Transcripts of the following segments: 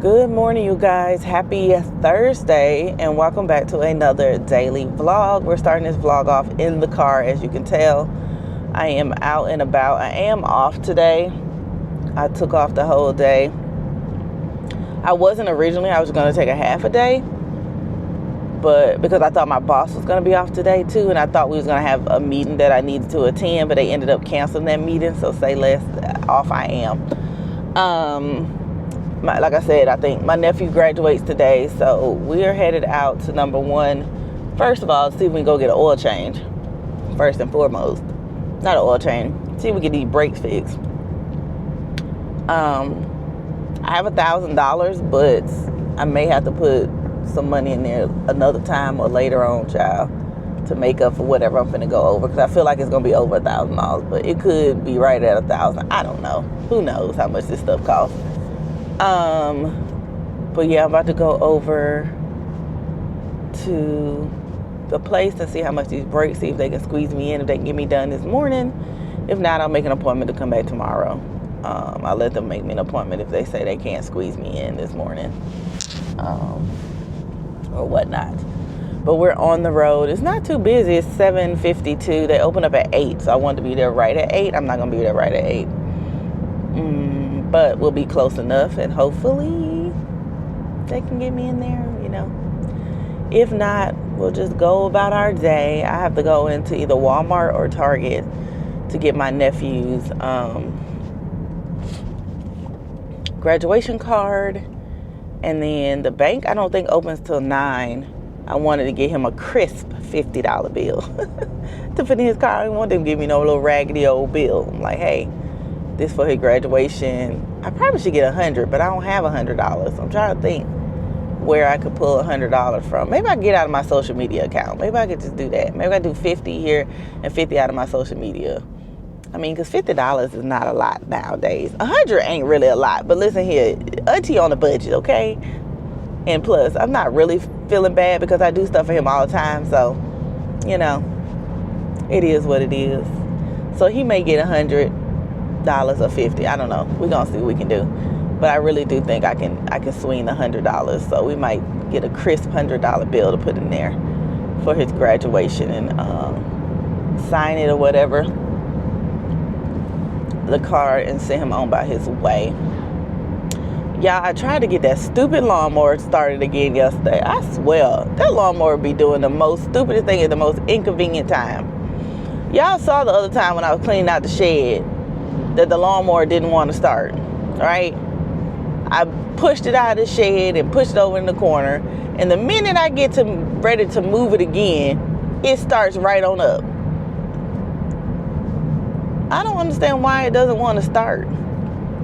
Good morning, you guys. Happy Thursday, and welcome back to another daily vlog. We're starting this vlog off in the car. As you can tell, I am out and about. I am off today. I took off the whole day. I wasn't originally. I was going to take a half a day, but because I thought my boss was going to be off today too, and I thought we was going to have a meeting that I needed to attend, but they ended up canceling that meeting. So say less, off I am. Like I said, I think my nephew graduates today, so we're headed out to number one. First of all, see if we can go get an oil change. First and foremost, not an oil change. See if we can get these brakes fixed. I have $1,000, but I may have to put some money in there another time or later on, child, to make up for whatever I'm finna go over. Because I feel like it's gonna be over $1,000, but it could be right at $1,000. I don't know. Who knows how much this stuff costs? But yeah, I'm about to go over to the place and see how much these brakes, see if they can squeeze me in, if they can get me done this morning. If not, I'll make an appointment to come back tomorrow. I'll let them make me an appointment if they say they can't squeeze me in this morning, or whatnot. But we're on the road. It's not too busy. It's 7:52. They open up at 8, so I want to be there right at 8. I'm not gonna be there right at 8. But we'll be close enough, and hopefully they can get me in there, you know. If not, we'll just go about our day. I have to go into either Walmart or Target to get my nephew's graduation card. And then the bank, I don't think opens till 9. I wanted to get him a crisp $50 bill to put in his car. I didn't want them to give me no little raggedy old bill. I'm like, hey, this for his graduation. I probably should get $100, but I don't have $100. I'm trying to think where I could pull $100 from. Maybe I can get out of my social media account. Maybe I could just do that. Maybe I do 50 here and 50 out of my social media. I mean, because $50 is not a lot nowadays. 100 ain't really a lot. But listen here, auntie on the budget, okay? And plus, I'm not really feeling bad because I do stuff for him all the time. So, you know, it is what it is. So he may get $100 or 50. I don't know. We're gonna see what we can do. But I really do think I can swing the $100. So we might get a crisp $100 bill to put in there for his graduation and sign it or whatever, the card, and send him on by his way. Y'all, I tried to get that stupid lawnmower started again yesterday. I swear, that lawnmower be doing the most stupidest thing at the most inconvenient time. Y'all saw the other time when I was cleaning out the shed that the lawnmower didn't want to start, right? I pushed it out of the shed and pushed it over in the corner, and the minute I get ready to move it again, it starts right on up. I don't understand why it doesn't want to start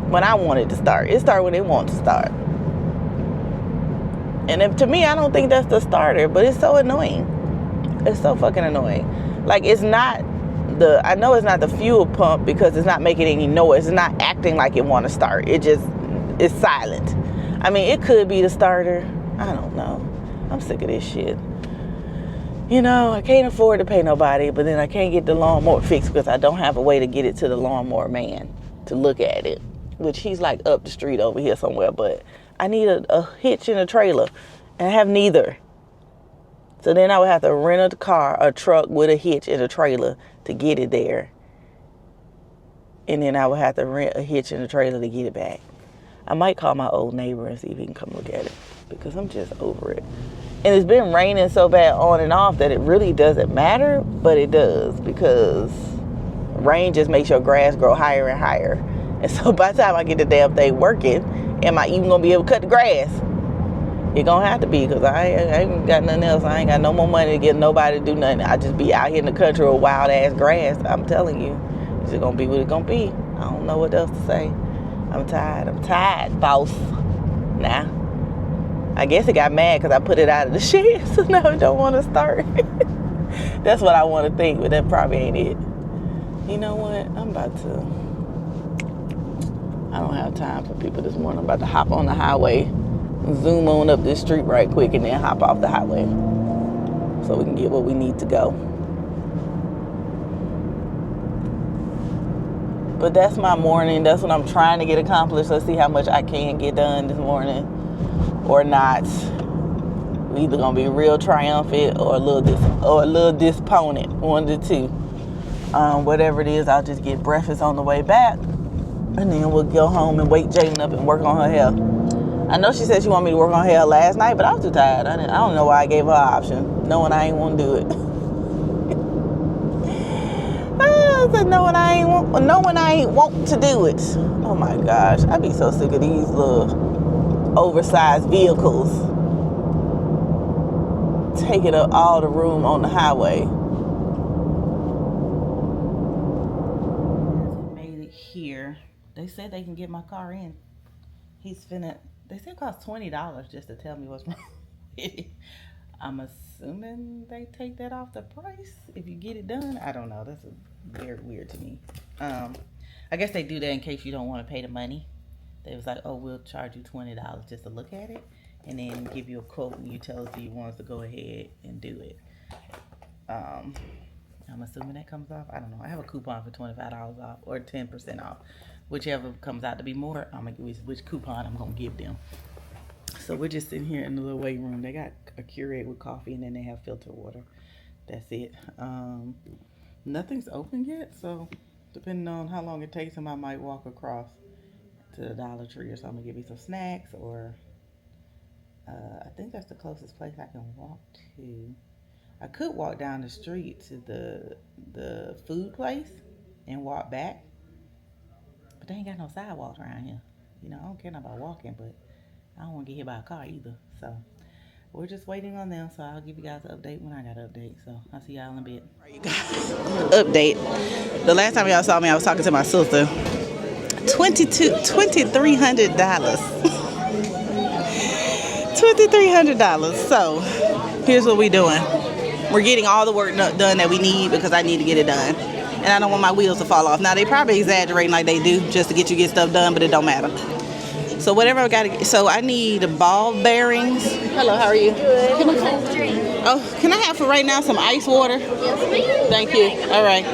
when I want it to start. It starts when it wants to start. And to me, I don't think that's the starter, but it's so annoying. It's so fucking annoying. Like, it's not I know it's not the fuel pump because it's not making any noise. It's not acting like it want to start. It's silent. I mean, it could be the starter. I don't know. I'm sick of this shit. You know, I can't afford to pay nobody, but then I can't get the lawnmower fixed because I don't have a way to get it to the lawnmower man to look at it, which he's like up the street over here somewhere, but I need a hitch and a trailer, and I have neither. So then I would have to rent a truck with a hitch and a trailer to get it there. And then I would have to rent a hitch and a trailer to get it back. I might call my old neighbor and see if he can come look at it, because I'm just over it. And it's been raining so bad on and off that it really doesn't matter, but it does, because rain just makes your grass grow higher and higher. And so by the time I get the damn thing working, am I even going to be able to cut the grass? It's going to have to be, because I ain't got nothing else. I ain't got no more money to get nobody to do nothing. I just be out here in the country with wild-ass grass. I'm telling you. It's going to be what it's going to be. I don't know what else to say. I'm tired, boss. Nah. I guess it got mad because I put it out of the shed, so now it don't want to start. That's what I want to think, but that probably ain't it. You know what? I don't have time for people this morning. I'm about to hop on the highway, zoom on up this street right quick, and then hop off the highway so we can get where we need to go. But that's my morning. That's what I'm trying to get accomplished. Let's see how much I can get done this morning. or not. We either gonna be real triumphant or a little disappointed. One of the two. Whatever it is, I'll just get breakfast on the way back, and then we'll go home and wake Jayden up and work on her hair. I know she said she wanted me to work on her hair last night, but I was too tired. I don't know why I gave her an option, knowing I ain't want to do it. I said knowing I ain't want to do it. Oh my gosh, I be so sick of these little oversized vehicles taking up all the room on the highway. Made it here. They said they can get my car in. They said it costs $20 just to tell me what's wrong with it. I'm assuming they take that off the price if you get it done. I don't know. That's very weird to me. I guess they do that in case you don't want to pay the money. They was like, oh, we'll charge you $20 just to look at it, and then give you a quote, and you tell us if you want us to go ahead and do it. I'm assuming that comes off. I don't know. I have a coupon for $25 off or 10% off. Whichever comes out to be more, I'm going to give which coupon I'm going to give them. So we're just sitting here in the little waiting room. They got a Keurig with coffee, and then they have filtered water. That's it. Nothing's open yet, so depending on how long it takes them, I might walk across to the Dollar Tree or something, give me some snacks, or I think that's the closest place I can walk to. I could walk down the street to the food place and walk back, but they ain't got no sidewalks around here. You know, I don't care about walking, but I don't want to get hit by a car either. So we're just waiting on them. So I'll give you guys an update when I got an update. So I'll see y'all in a bit. All right, you guys. Update. The last time y'all saw me, I was talking to my sister. $2,300. $2,300. So here's what we doing. We're getting all the work done that we need because I need to get it done. And I don't want my wheels to fall off. Now, they probably exaggerating like they do just to get stuff done, but it don't matter. So whatever I got to, so I need ball bearings. Hello, how are you? Good. Can I have for right now some ice water? Yes, ma'am. Thank you. All right.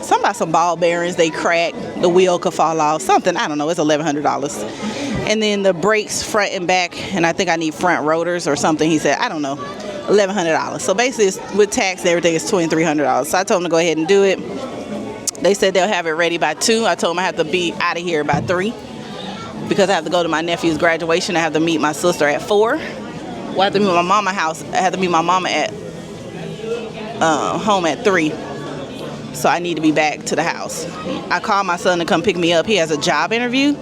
Something about some ball bearings. They crack. The wheel could fall off. Something, I don't know. It's $1,100. And then the brakes front and back, and I think I need front rotors or something. He said, I don't know, $1,100. So basically, it's, with tax and everything, it's $2,300. So I told him to go ahead and do it. They said they'll have it ready by 2. I told them I have to be out of here by 3 because I have to go to my nephew's graduation. I have to meet my sister at 4. Well, I have to meet my mama house. I have to meet my mama at home at 3. So I need to be back to the house. I called my son to come pick me up. He has a job interview.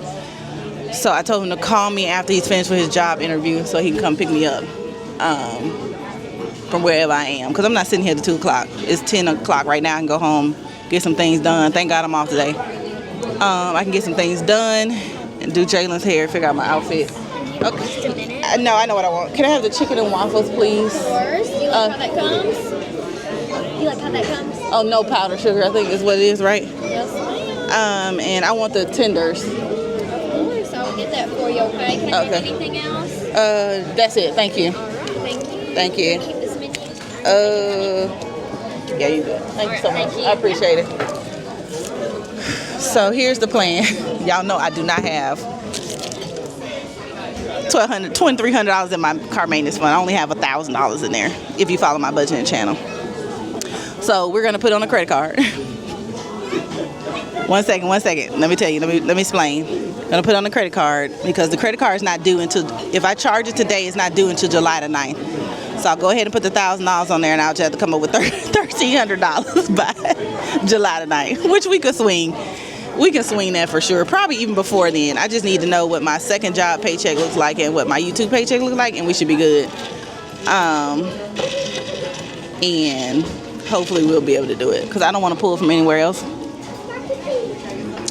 So I told him to call me after he's finished with his job interview so he can come pick me up from wherever I am. Because I'm not sitting here till 2 o'clock. It's 10 o'clock right now. I can go home, get some things done. Thank God I'm off today. I can get some things done and do Jalen's hair, figure out my outfit. Okay. No, I know what I want. Can I have the chicken and waffles, please? Of course. You like how that comes? You like how that comes? Oh, no powdered sugar, I think is what it is, right? Yes, ma'am. And I want the tenders. Of course, I'll get that for you, okay? Can I get anything else? That's it. Thank you. All right, thank you. Thank you. Keep this menu. Yeah, you good. Thank you so much. I appreciate it. So here's the plan. Y'all know I do not have $2,300 in my car maintenance fund. I only have $1,000 in there if you follow my budgeting channel. So we're gonna put on a credit card. One second. Let me tell you. Let me explain. I'm gonna put on a credit card because the credit card is not due until, if I charge it today, it's not due until July the 9th. So I'll go ahead and put the $1,000 on there, and I'll just have to come up with $1,300 by July the 9th, which we could swing. We can swing that for sure. Probably even before then. I just need to know what my second job paycheck looks like and what my YouTube paycheck looks like, and we should be good. And hopefully we'll be able to do it because I don't want to pull from anywhere else.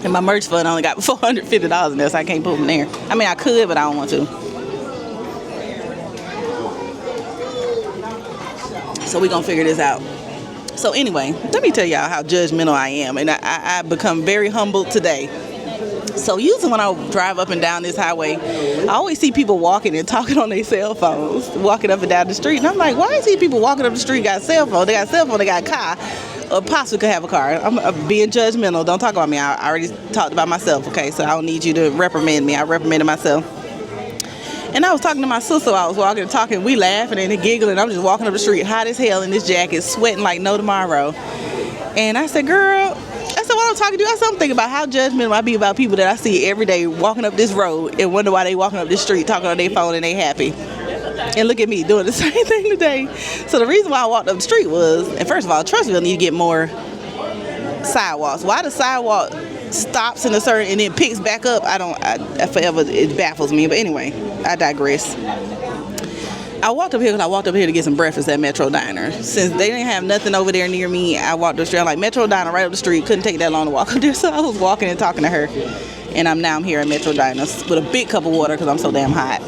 And my merch fund only got $450 in there, so I can't pull from there. I mean, I could, but I don't want to. So we're going to figure this out. So anyway, let me tell y'all how judgmental I am. And I become very humble today. So usually when I drive up and down this highway, I always see people walking and talking on their cell phones, walking up and down the street. And I'm like, why is these people walking up the street got a cell phone? They got a cell phone, they got a car, or possibly could have a car. I'm being judgmental. Don't talk about me. I already talked about myself, okay? So I don't need you to reprimand me. I reprimanded myself. And I was talking to my sister while I was walking and talking. We laughing and giggling. I'm just walking up the street, hot as hell in this jacket, sweating like no tomorrow. And I said, girl, I said, while I'm talking to you, I said, I'm thinking about how judgmental I be about people that I see every day walking up this road and wonder why they walking up this street talking on their phone and they happy. And look at me doing the same thing today. So the reason why I walked up the street was, and first of all, Trustville need to get more sidewalks. Why the sidewalk stops in a certain and then picks back up, I forever, it baffles me. But anyway, I digress. I walked up here because I walked up here to get some breakfast at Metro Diner. Since they didn't have nothing over there near me, I walked up the street. I'm like, Metro Diner right up the street. Couldn't take that long to walk up there, so I was walking and talking to her. And I'm here at Metro Diner with a big cup of water because I'm so damn hot.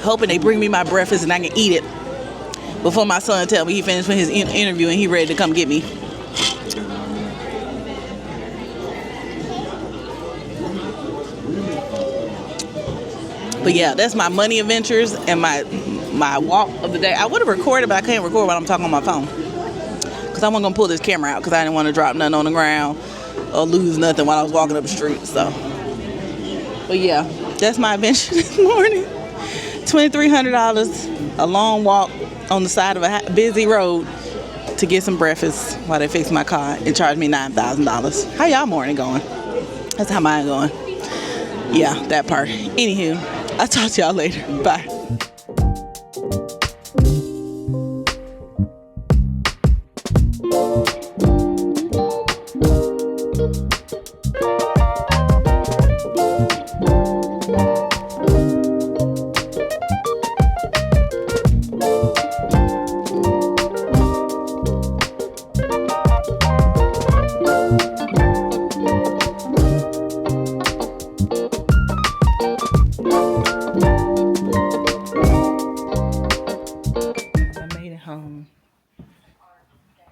Hoping they bring me my breakfast and I can eat it before my son tell me he finished with his interview and he ready to come get me. But yeah, that's my money adventures and my walk of the day. I would have recorded, but I can't record while I'm talking on my phone because I wasn't gonna pull this camera out because I didn't want to drop nothing on the ground or lose nothing while I was walking up the street. So, but yeah, that's my adventure this morning. $2,300, a long walk on the side of a busy road to get some breakfast while they fix my car and charge me $9,000. How y'all morning going? That's how mine going. Yeah, that part. Anywho, I'll talk to y'all later. Bye.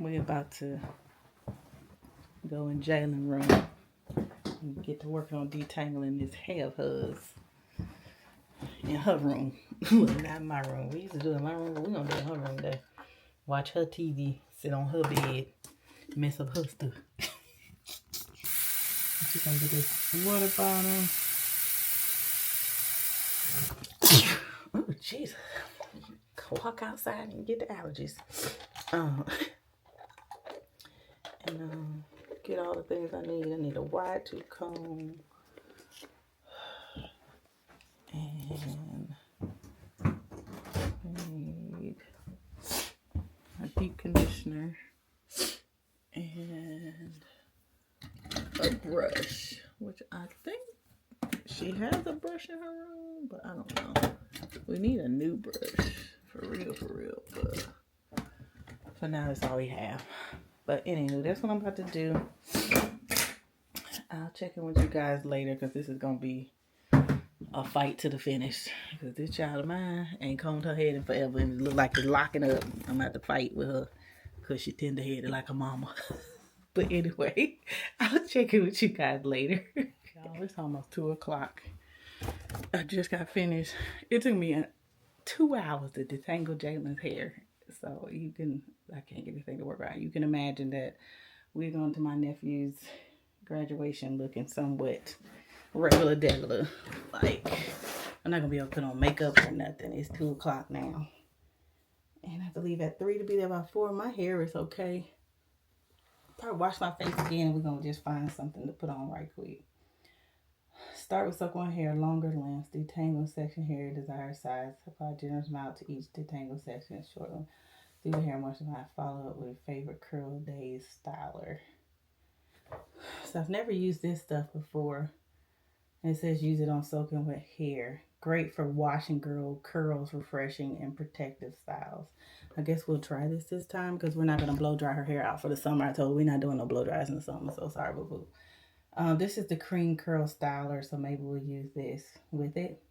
We're about to go in Jalen's room and get to work on detangling this hair of hers in her room. Not in my room. We used to do it in my room, but we're going to do it in her room today. Watch her TV, sit on her bed, mess up her stuff. She's going to get this water bottle. Oh, Jesus. Walk outside and get the allergies. And get all the things I need. I need a wide tooth comb and I need a deep conditioner and a brush, which I think she has a brush in her room, but I don't know. We need a new brush for real, but for now that's all we have. But anyway, that's what I'm about to do. I'll check in with you guys later because this is going to be a fight to the finish. Because this child of mine ain't combed her head in forever and it look like it's locking up. I'm going to have to fight with her because she tender-headed like her mama. But anyway, I'll check in with you guys later. Y'all, it's almost 2 o'clock. I just got finished. It took me 2 hours to detangle Jalen's hair. So you can, I can't get anything to work out. You can imagine that we're going to my nephew's graduation looking somewhat regular. Like, I'm not going to be able to put on makeup or nothing. It's 2 o'clock now. And I have to leave at 3 to be there by 4. My hair is okay. Probably wash my face again. We're going to just find something to put on right quick. Start with soak on hair, longer lengths, detangle section hair, desired size. Apply generous amount to each detangle section, short one. Do the hair moisturize. Follow up with favorite curl days styler. So I've never used this stuff before. And it says use it on soaking wet hair. Great for washing girl curls, refreshing and protective styles. I guess we'll try this time because we're not going to blow dry her hair out for the summer. I told her we're not doing no blow dries in the summer. So sorry, boo-boo. This is the cream curl styler, so maybe we'll use this with it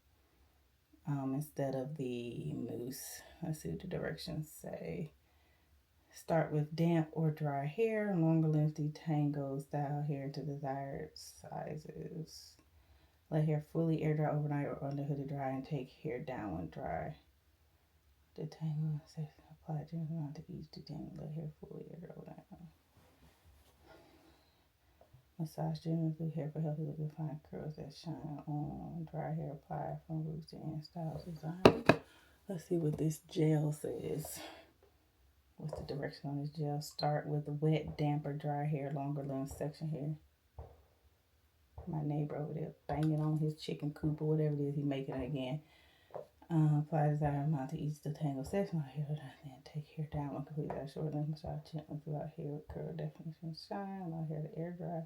instead of the mousse. Let's see what the directions say. Start with damp or dry hair, longer length detangle, style hair to desired sizes. Let hair fully air dry overnight or under hooded dry and take hair down when dry. Detangle, apply generous amount to each detangle. Let hair fully air dry overnight. Massage gently through hair for healthy looking fine curls that shine on. Dry hair apply from roots to end. Styles design. Let's see what this gel says. What's the direction on this gel? Start with wet, damper, dry hair, longer length section hair. My neighbor over there banging on his chicken coop or whatever it is he's making it again. Apply desired amount to each detangled section of hair, then take hair down when completely out short length. Massage gently throughout hair with curl definition shine. Allow hair to air dry.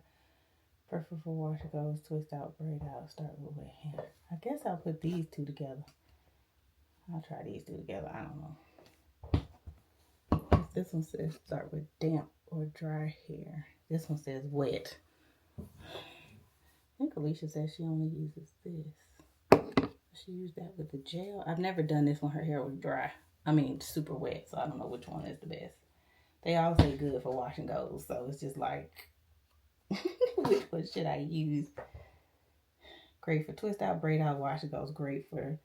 Perfect for wash and goes, twist out, braid out, start with wet hair. I guess I'll put these two together. I'll try these two together. I don't know. This one says start with damp or dry hair. This one says wet. I think Alicia says she only uses this. She used that with the gel. I've never done this when her hair was dry. I mean, super wet, so I don't know which one is the best. They all say good for wash and goes, so it's just like, which one should I use? Great for twist out, braid out, wash and goes. Great for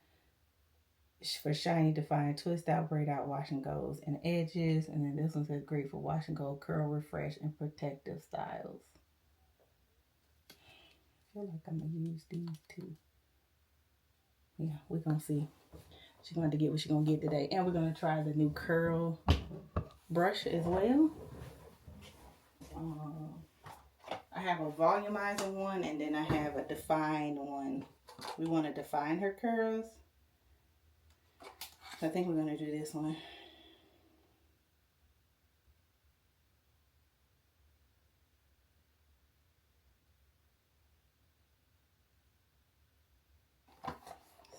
shiny, defined, twist out, braid out, wash and goes, and edges. And then this one says great for wash and go, curl, refresh, and protective styles. I feel like I'm gonna use these two. Yeah, we're gonna see. She's going to get what she's gonna get today. And we're gonna try the new curl brush as well. I have a volumizing one and then I have a defined one. We want to define her curls. I think we're gonna do this one.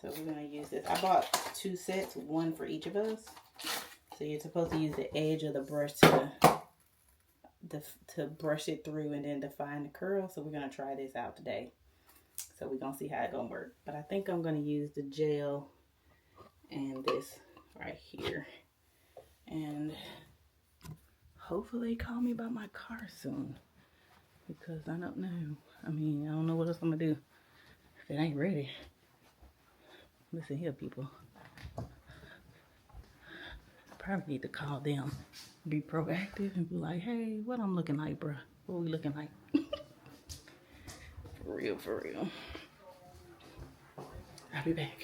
So we're gonna use this. I bought 2 sets, one for each of us. So you're supposed to use the edge of the brush to brush it through and then define the curl. So we're gonna try this out today. So we're gonna see how it's gonna work. But I think I'm gonna use the gel and this right here. And hopefully they call me about my car soon. Because I don't know. I mean, I don't know what else I'm gonna do if it ain't ready. Listen here, people. Probably need to call them, be proactive and be like, hey, what I'm looking like, bruh? What we looking like? For real, for real. I'll be back.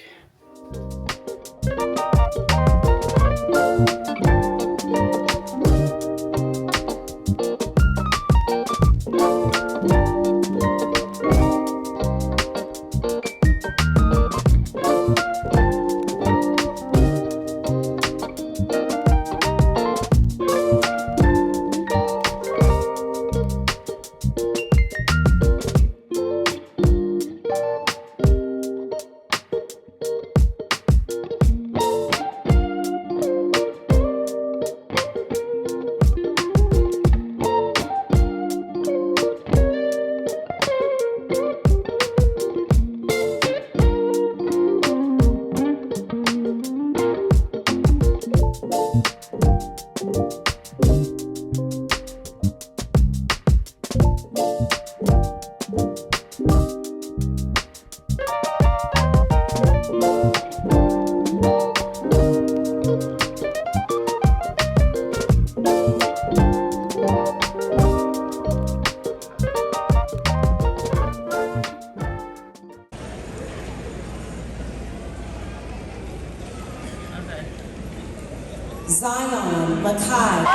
Zion Makai.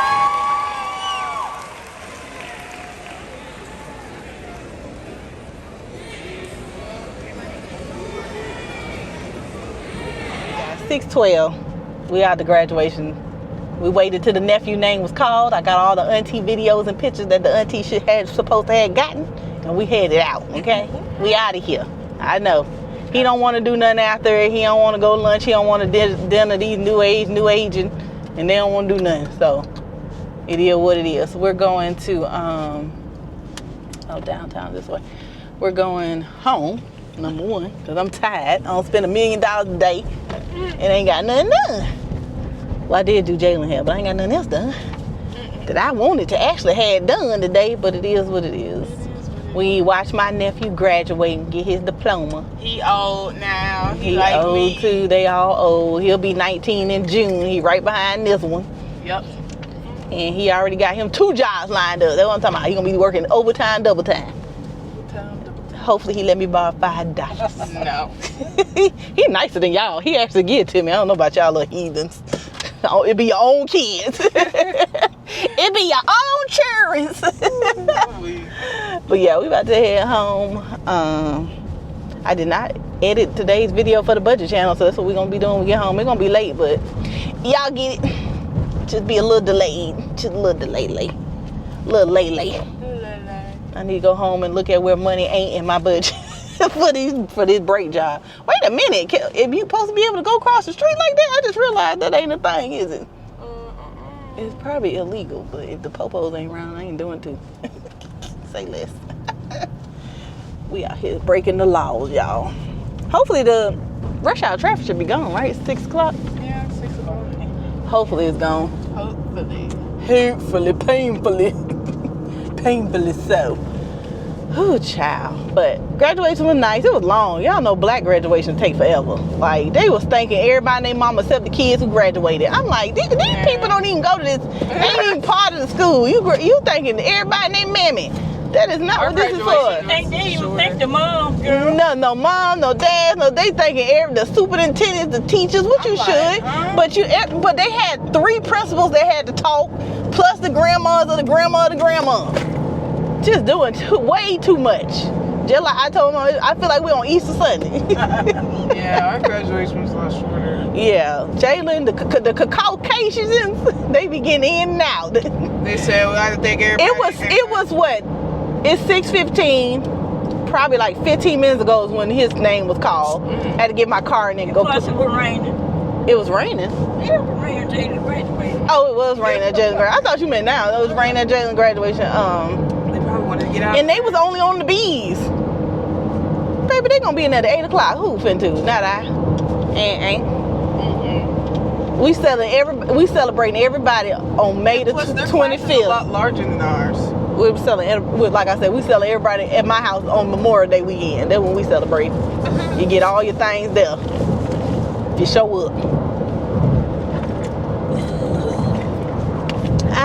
$612. We out the graduation. We waited till the nephew name was called. I got all the auntie videos and pictures that the auntie supposed to have gotten, and we headed out. Okay, we out of here. I know he don't want to do nothing after. He don't want to go to lunch. He don't want to dinner. These new aging, and they don't want to do nothing. So it is what it is. We're going to downtown this way. We're going home. Number one, because I'm tired. I don't spend $1 million a day. It ain't got nothing done. Well, I did do Jalen hair, but I ain't got nothing else done that I wanted to actually have done today, but it is what it is. We watched my nephew graduate and get his diploma. He old now. He like old me. too. They all old. He'll be 19 in June. He right behind this one. Yep. And he already got him 2 jobs lined up. That's what I'm talking about. He gonna be working overtime, double time. hopefully he let me borrow $5. No. He nicer than y'all. He actually give it to me. I don't know about y'all little heathens. Oh, it be your own kids. It be your own children. But yeah, we about to head home. I did not edit today's video for the budget channel, so that's what we're gonna be doing when we get home. We're gonna be late, but y'all get it. Just be a little delayed. Just a little delayed. Little late. I need to go home and look at where money ain't in my budget for this brake job. Wait a minute, if you supposed to be able to go across the street like that, I just realized that ain't a thing, is it? It's probably illegal, but if the popos ain't around, I ain't doing too. Say less. We out here breaking the laws, y'all. Hopefully the rush hour traffic should be gone, right? 6 o'clock? Yeah, 6 o'clock. Hopefully it's gone. Hopefully, painfully so. Ooh, child. But graduation was nice. It was long. Y'all know black graduation take forever. Like, they was thanking everybody and their mama except the kids who graduated. I'm like, these people don't even go to this. They ain't even part of the school. You thinking everybody and their mammy. That is not what this is for. They didn't even thank the mom, girl. No mom, no dad, no. They thanking the superintendents, the teachers, which you should. But they had 3 principals that had to talk, plus the grandmas of the grandma of the grandma. Just doing way too much. Just like I told them, I feel like we're on Easter Sunday. Yeah, our graduation was a lot shorter. Yeah, Jalen, the Caucasians, they be getting in and out. They said we had to thank everybody. It was what? It's 6:15. Probably like 15 minutes ago is when his name was called. I had to get my car and then go. Plus it was raining. It was raining. Yeah, it was raining. Jalen graduated. Oh, it was raining at Jalen graduation. I thought you meant now. It was raining at Jalen graduation. They probably wanted to get out. And they was only on the bees. Baby, they gonna be in there at 8 o'clock. Who finna? Not I. Ain't. We celebrating everybody on May the 25th. A lot larger than ours. We're like I said, we celebrate everybody at my house on Memorial Day weekend. That's when we celebrate. You get all your things there. You show up.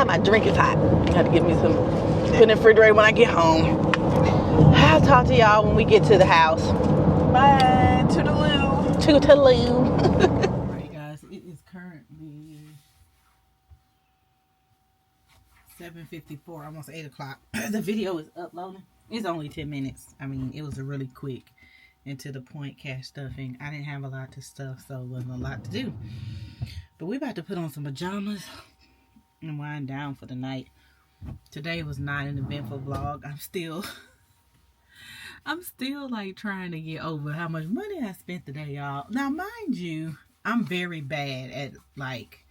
My drink is hot. I have to get me some. Put in the refrigerator when I get home. I'll talk to y'all when we get to the house. Bye. Toodaloo. Toodaloo. Alright guys, it is currently 7:54, almost 8 o'clock. The video is uploading. It's only 10 minutes. I mean, it was a really quick and to the point cash stuffing. I didn't have a lot to stuff, so it wasn't a lot to do. But we about to put on some pajamas and wind down for the night. Today was not an eventful vlog. I'm still like trying to get over how much money I spent today, y'all. Now, mind you, I'm very bad at like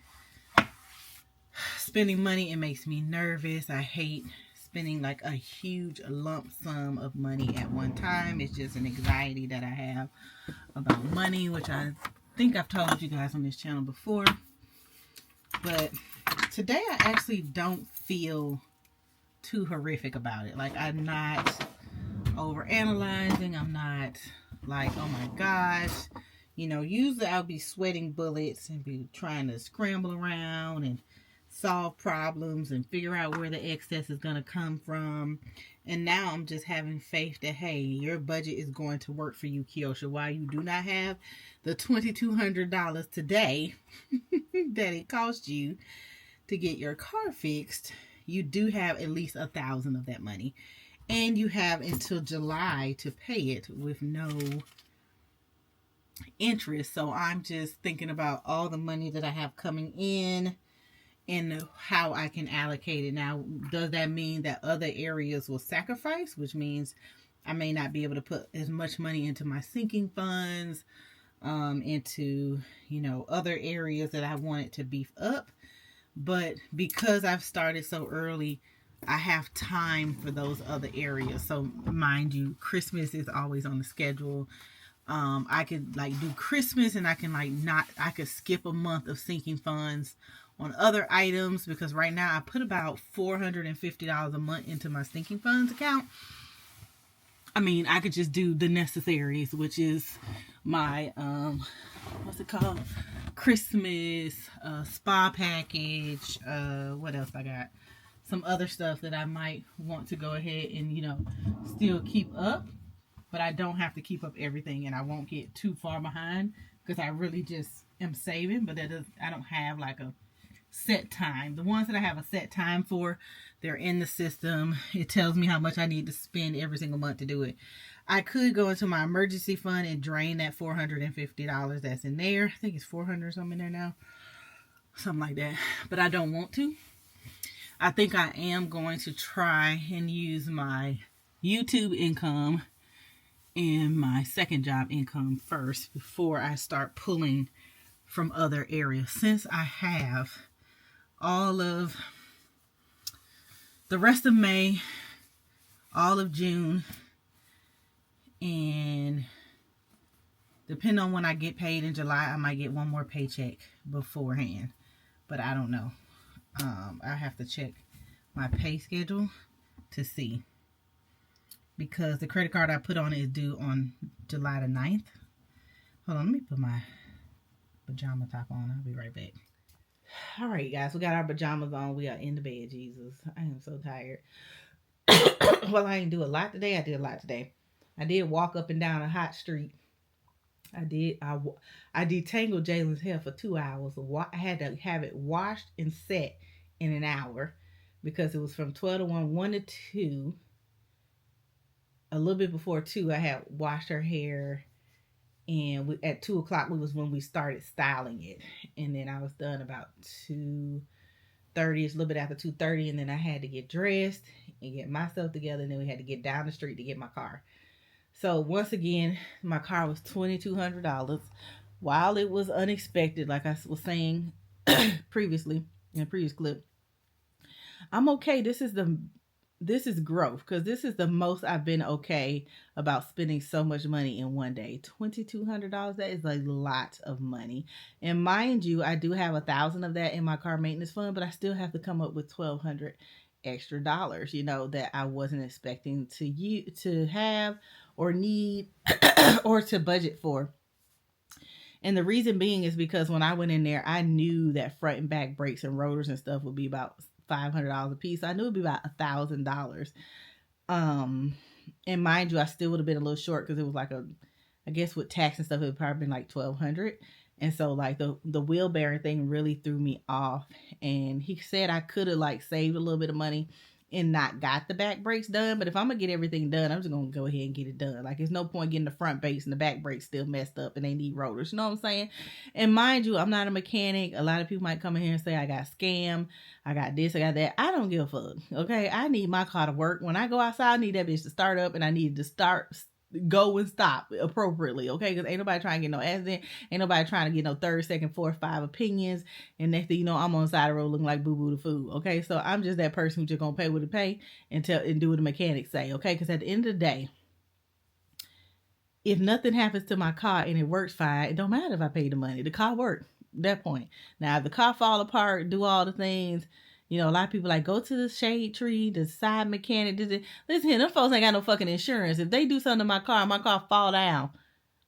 spending money. It makes me nervous. I hate spending like a huge lump sum of money at one time. It's just an anxiety that I have about money, which I think I've told you guys on this channel before. But today I actually don't feel too horrific about it. Like, I'm not over analyzing. I'm not like, oh my gosh. You know, usually I'll be sweating bullets and be trying to scramble around and solve problems and figure out where the excess is going to come from. And now I'm just having faith that, hey, your budget is going to work for you, Keoshia. While you do not have the $2,200 today that it cost you to get your car fixed, you do have at least $1,000 of that money. And you have until July to pay it with no interest. So I'm just thinking about all the money that I have coming in and how I can allocate it. Now, does that mean that other areas will sacrifice, which means I may not be able to put as much money into my sinking funds, into, you know, other areas that I wanted to beef up. But because I've started so early, I have time for those other areas. So mind you, Christmas is always on the schedule. I could like do Christmas and I can like I could skip a month of sinking funds on other items, because right now I put about $450 a month into my sinking funds account. I mean, I could just do the necessaries, which is my what's it called, Christmas spa package. What else I got? Some other stuff that I might want to go ahead and, you know, still keep up. but I don't have to keep up everything, and I won't get too far behind because I really just am saving, but I don't have like a set time. The ones that I have a set time for, they're in the system. It tells me how much I need to spend every single month to do it. I could go into my emergency fund and drain that $450 that's in there. I think it's 400 or something in there now. Something like that. But I don't want to. I think I am going to try and use my YouTube income and my second job income first before I start pulling from other areas. Since I have all of the rest of May, all of June, and depending on when I get paid in July, I might get one more paycheck beforehand. But I don't know. I have to check my pay schedule to see. Because the credit card I put on is due on July the 9th. Hold on, let me put my pajama top on. I'll be right back. Alright, guys. We got our pajamas on. We are in the bed, Jesus. I am so tired. Well, I didn't do a lot today. I did a lot today. I did walk up and down a hot street. I detangled Jalen's hair for 2 hours. I had to have it washed and set in an hour because it was from 12 to 1 to 2. A little bit before 2, I had washed her hair, and at 2 o'clock was when we started styling it. And then I was done about 2:30. It's a little bit after 2:30, and then I had to get dressed and get myself together, and then we had to get down the street to get my car. So once again, my car was $2,200. While it was unexpected, like I was saying previously in a previous clip, I'm okay. This is growth, because this is the most I've been okay about spending so much money in one day. $2,200, that is a lot of money. And mind you, I do have $1,000 of that in my car maintenance fund, but I still have to come up with $1,200 extra dollars, that I wasn't expecting to have or need or to budget for. And the reason being is because when I went in there, I knew that front and back brakes and rotors and stuff would be about $500 a piece. I knew it'd be about $1,000. And mind you, I still would have been a little short because it was like I guess with tax and stuff, it would probably been like $1,200. And so like the wheel bearing thing really threw me off. And he said I could have like saved a little bit of money and not got the back brakes done. But if I'm gonna get everything done, I'm just gonna go ahead and get it done. Like, there's no point getting the front brakes and the back brakes still messed up and they need rotors. You know what I'm saying? And mind you, I'm not a mechanic. A lot of people might come in here and say I got scammed, I got this, I got that. I don't give a fuck. Okay, I need my car to work. When I go outside, I need that bitch to start up, and I need to go and stop appropriately, okay? Because ain't nobody trying to get no accident. Ain't nobody trying to get no 3rd, 2nd, 4th, 5 opinions. And next thing you know, I'm on the side of the road looking like Boo Boo the Food, okay? So I'm just that person who's just gonna pay what it pay and do what the mechanics say, okay? Because at the end of the day, if nothing happens to my car and it works fine, it don't matter if I pay the money. The car worked at that point. Now, if the car fall apart, do all the things, a lot of people like, go to the shade tree, the side mechanic. Listen here, them folks ain't got no fucking insurance. If they do something to my car fall down,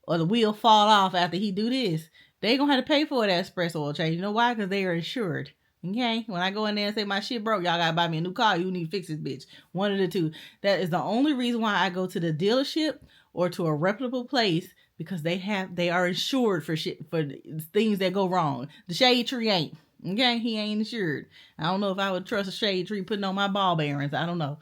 or the wheel fall off after he do this, they gonna have to pay for that express oil change. You know why? Because they are insured. Okay? When I go in there and say my shit broke, y'all gotta buy me a new car. You need to fix this bitch. One of the two. That is the only reason why I go to the dealership or to a reputable place, because they are insured for shit, for things that go wrong. The shade tree ain't. Okay, he ain't insured. I don't know if I would trust a shade tree putting on my ball bearings. I don't know.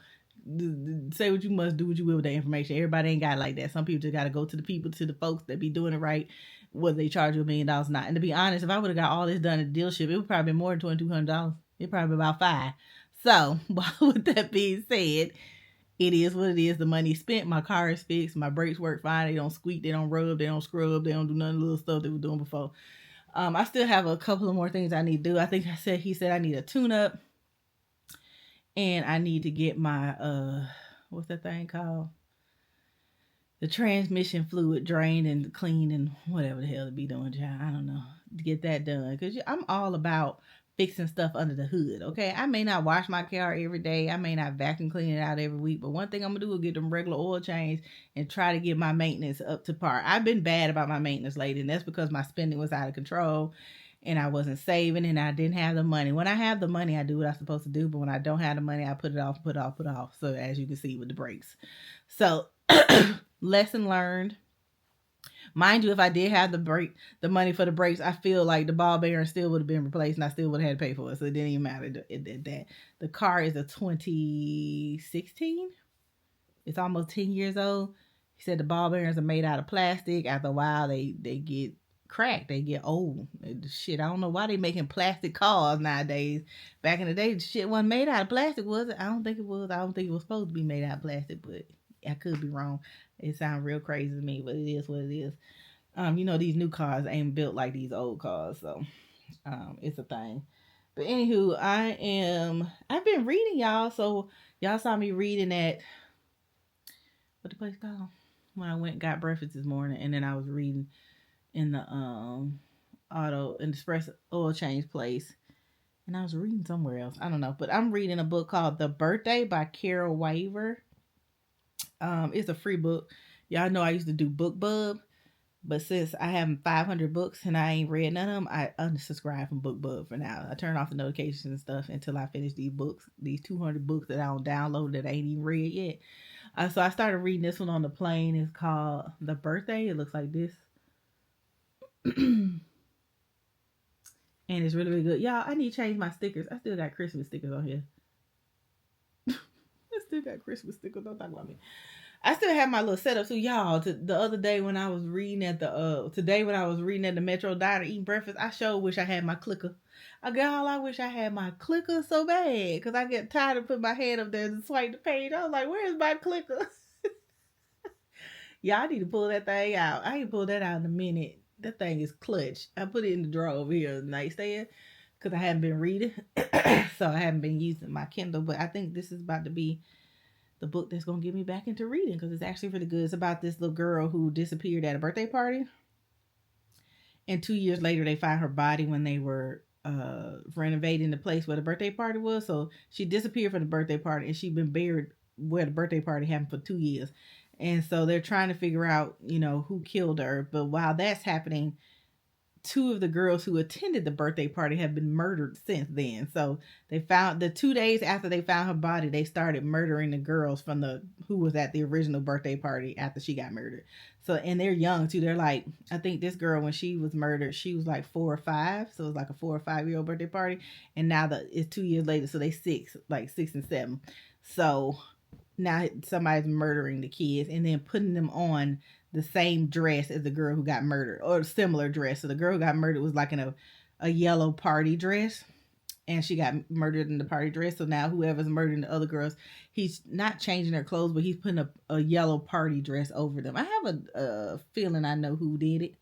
Say what you must, do what you will with that information. Everybody ain't got it like that. Some people just got to go to the folks that be doing it right, whether they charge you $1 million or not. And to be honest, if I would have got all this done at the dealership, it would probably be more than $2,200. It probably be about $5,000. So, with that being said, it is what it is. The money spent. My car is fixed. My brakes work fine. They don't squeak. They don't rub. They don't scrub. They don't do none of the little stuff they were doing before. I still have a couple of more things I need to do. I think he said I need a tune-up. And I need to get my, what's that thing called? The transmission fluid drained and cleaned and whatever the hell to be doing, child. I don't know. To get that done. Because I'm all about fixing stuff under the hood, okay? I may not wash my car every day. I may not vacuum clean it out every week. But one thing I'm going to do is get them regular oil change and try to get my maintenance up to par. I've been bad about my maintenance lately, and that's because my spending was out of control and I wasn't saving and I didn't have the money. When I have the money, I do what I'm supposed to do. But when I don't have the money, I put it off. So as you can see with the brakes. So Lesson learned. Mind you, if I did have the money for the brakes, I feel like the ball bearing still would have been replaced and I still would have had to pay for it. So it didn't even matter that the car is a 2016. It's almost 10 years old. He said the ball bearings are made out of plastic. After a while, they get cracked. They get old. Shit, I don't know why they making plastic cars nowadays. Back in the day, the shit wasn't made out of plastic, was it? I don't think it was. I don't think it was supposed to be made out of plastic, but I could be wrong. It sounds real crazy to me, but it is what it is. You know, these new cars ain't built like these old cars, so it's a thing. But anywho, I've been reading, y'all. So y'all saw me reading at, what the place called? When I went and got breakfast this morning, and then I was reading in the express oil change place, and I was reading somewhere else. I don't know, but I'm reading a book called The Birthday by Carol Waver. It's a free book. Y'all know I used to do BookBub, but since I have 500 books and I ain't read none of them, I unsubscribe from BookBub for now. I turn off the notifications and stuff until I finish these books, these 200 books that I don't download that I ain't even read yet. So I started reading this one on the plane. It's called The Birthday. It looks like this. And it's really, really good. Y'all, I need to change my stickers. I still got Christmas stickers on here. I still got Christmas stickers. Don't talk about me. I still have my little setup. So y'all, the other day when I was reading at the Metro Diner eating breakfast, I sure wish I had my clicker. I wish I had my clicker so bad, because I get tired of putting my hand up there and swipe the page. I was like, where's my clicker? Yeah, I need to pull that thing out. I ain't pull that out in a minute. That thing is clutch. I put it in the drawer over here on the nightstand because I haven't been reading. So I haven't been using my Kindle. But I think this is about to be the book that's going to get me back into reading, because it's actually really good. It's about this little girl who disappeared at a birthday party. And 2 years later, they found her body when they were renovating the place where the birthday party was. So she disappeared from the birthday party, and she'd been buried where the birthday party happened for 2 years. And so they're trying to figure out, who killed her. But while that's happening, 2 of the girls who attended the birthday party have been murdered since then. So they found, the 2 days after they found her body, they started murdering the girls who was at the original birthday party after she got murdered. So, and they're young too. They're like, I think this girl, when she was murdered, she was like 4 or 5. So it was like a 4 or 5 year old birthday party. And now it's 2 years later. So they 6 and 7. So now somebody's murdering the kids and then putting them on the same dress as the girl who got murdered, or a similar dress. So the girl who got murdered was like in a yellow party dress, and she got murdered in the party dress. So now whoever's murdering the other girls, he's not changing their clothes, but he's putting a yellow party dress over them. I have a feeling I know who did it,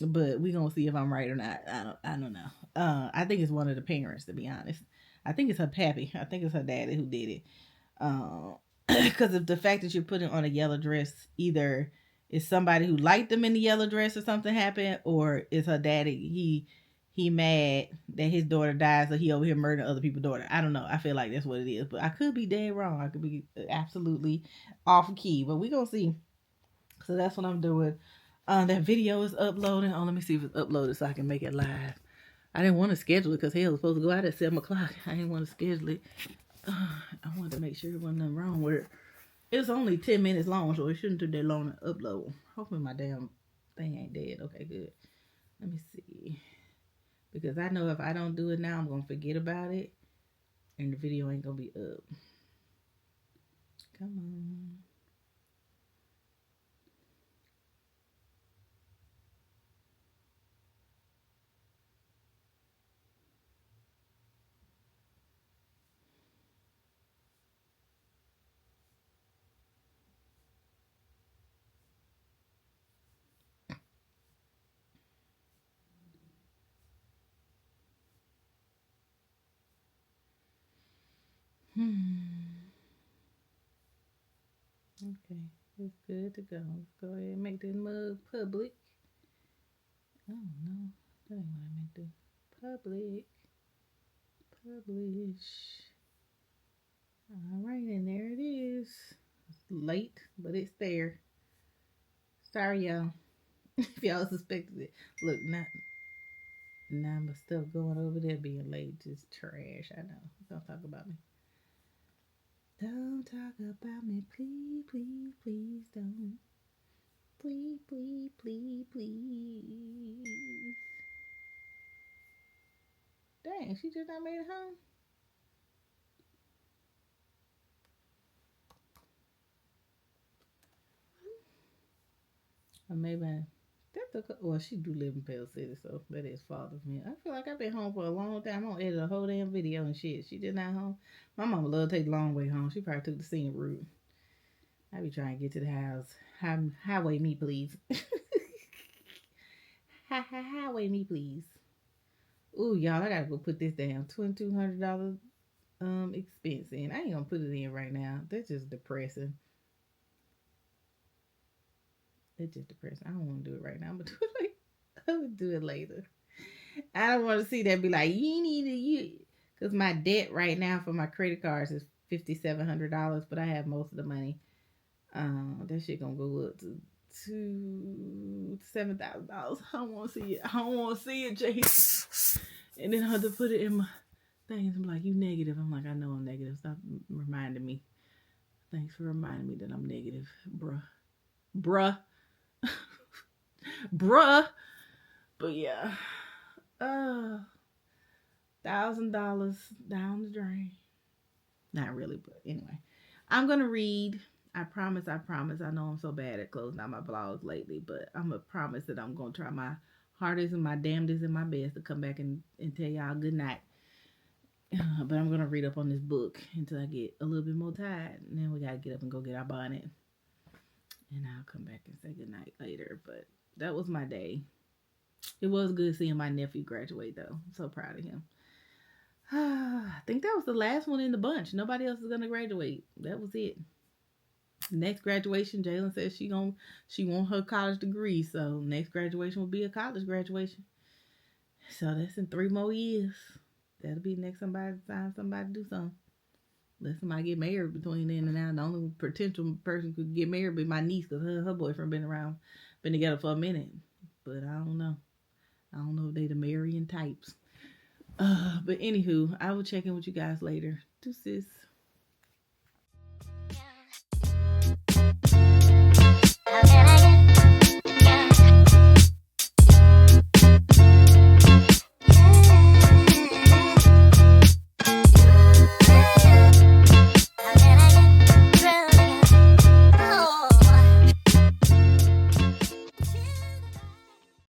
but we're going to see if I'm right or not. I don't know. I think it's one of the parents, to be honest. I think it's her pappy. I think it's her daddy who did it. Because of the fact that you're putting on a yellow dress, either it's somebody who liked them in the yellow dress or something happened, or it's her daddy. He mad that his daughter died, so he over here murdering other people's daughter. I don't know. I feel like that's what it is, but I could be dead wrong. I could be absolutely off key, but we gonna see. So that's what I'm doing. That video is uploading. Oh, let me see if it's uploaded so I can make it live. I didn't want to schedule it because hell, it was supposed to go out at 7 o'clock. I didn't want to schedule it. I wanted to make sure there wasn't nothing wrong with it. It's only 10 minutes long, so it shouldn't take that long to upload. Hopefully my damn thing ain't dead. Okay, good. Let me see. Because I know if I don't do it now, I'm going to forget about it. And the video ain't going to be up. Come on. Okay, it's good to go. Let's go ahead and make this mug public. Oh no, that ain't what I meant to do. Public. Publish. Alright, and there it is. It's late, but it's there. Sorry, y'all. If y'all suspected it. Look, now my stuff going over there being late. Just trash. I know. Don't talk about me. Don't talk about me, please, please, please don't. Please, please, please, please. Dang, she just not made it home. Or maybe well, she do live in Pell City, so that is fault of me. I feel like I've been home for a long time. I'm gonna edit a whole damn video and shit. She just not home. My mama love to take the long way home. She probably took the scenic route. I be trying to get to the house. Highway me, please. Highway me, please. Ooh, y'all, I gotta go put this damn $2,200 expense in. I ain't gonna put it in right now. That's just depressing. It's just depressing. I don't want to do it right now. I'm gonna do it later. I'm gonna do it later. I don't want to see that be like, you need to because my debt right now for my credit cards is $5,700, but I have most of the money. That shit gonna go up to $7,000. I don't want to see it. I don't want to see it, Jason. And then I have to put it in my things. I'm like, you negative. I'm like, I know I'm negative. Stop reminding me. Thanks for reminding me that I'm negative, bruh. Bruh. But yeah. $1,000 down the drain. Not really, but anyway. I'm going to read. I promise. I know I'm so bad at closing out my vlogs lately, but I'm going to promise that I'm going to try my hardest and my damnedest and my best to come back and tell y'all good night. But I'm going to read up on this book until I get a little bit more tired. And then we got to get up and go get our bonnet. And I'll come back and say good night later. But that was my day. It was good seeing my nephew graduate, though. I'm so proud of him. I think that was the last one in the bunch. Nobody else is going to graduate. That was it. Next graduation, Jalen says she want her college degree. So next graduation will be a college graduation. So that's in 3 more years. That'll be next time somebody do something. Unless somebody get married between then and now. The only potential person could get married be my niece, because her boyfriend been together for a minute. But I don't know. I don't know if they the marrying types. But anywho, I will check in with you guys later. Deuces.